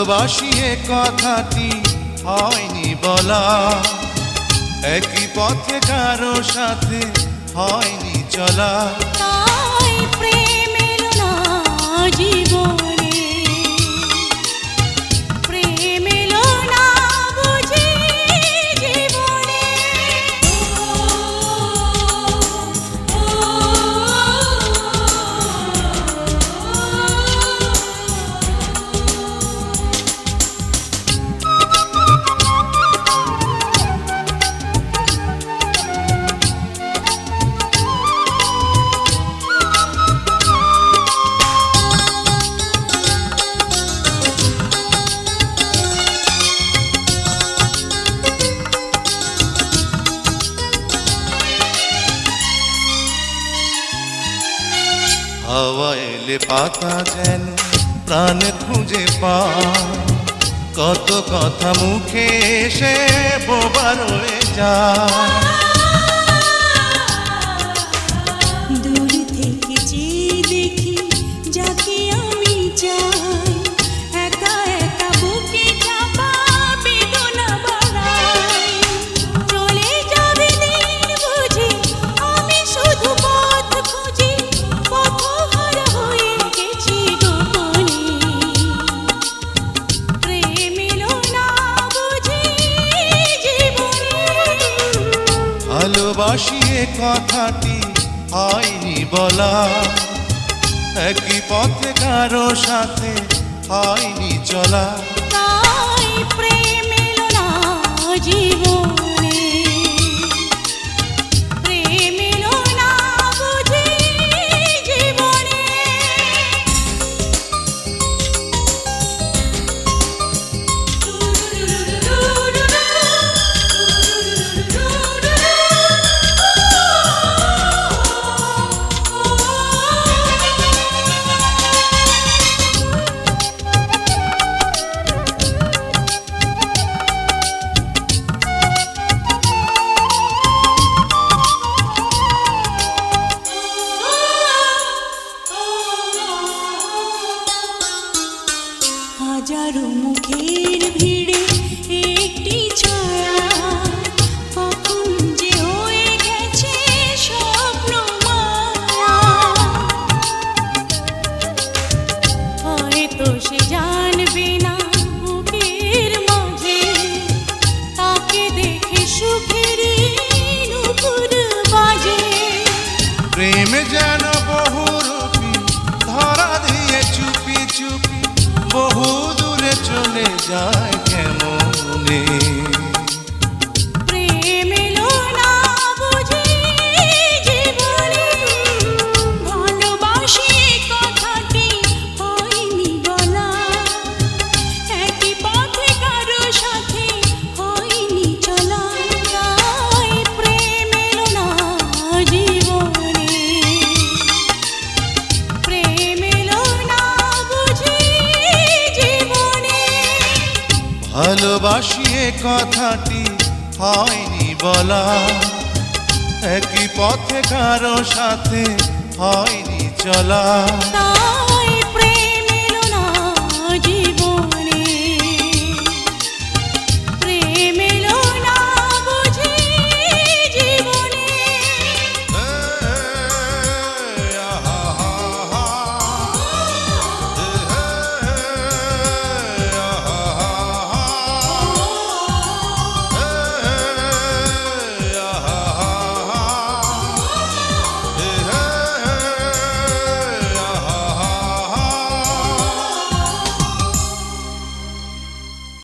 ভালোবাসি এ কথাটি হয়নি বলা, একই পথে কারো সাথে হয়নি চলা। তাই প্রেম এলো না জীবনে, প্রেম এলো না বুঝি জীবনে। হাওয়া এলে পাতা যেন প্রাণ খুঁজে পায়, কত কথা মুখে এসে বোবা রয়ে যায়। দূর থেকে চেয়ে দেখি যাকে আমি চাই, একা একা বুকে চাপা বেদনা বাড়াই। চলে যাবে দিন বুঝি আমি শুধু পথ খুঁজি, পথহারা হয়ে গেছি গোপনে। প্রেম এলো না বুঝি জীবনে। ভালোবাসি এ কথাটি হয়নি বলা, একই পথে কারো সাথে হয়নি চলা। তাই প্রেম এলো না জীবনে, প্রেম এলো না বুঝি জীবনে। হাজারো মুখের ভিড়ে একটি ছায়া, কখন যে হয়ে গেছে স্বপ্ন মায়া। হয়তো সে জানবে না বুকের মাঝে, তাকে দেখে সুখেরই নুপুর বাজে। প্রেম যেন বহুরূপী ধরা দিয়ে চুপি চুপি বহু দূরে চলে যায় কেমনে। প্রেম এলো না বুঝি জীবনে। ভালোবাসি এ কথাটি হয়নি বলা, একই পথে কারো সাথে হয়নি চলা। তাই প্রেম এলো না জীবনে, প্রেম এলো না বুঝি জীবনে। ভালোবাসি এ কথাটি হয়নি বলা, একই পথে কারো সাথে হয়নি চলা। তাই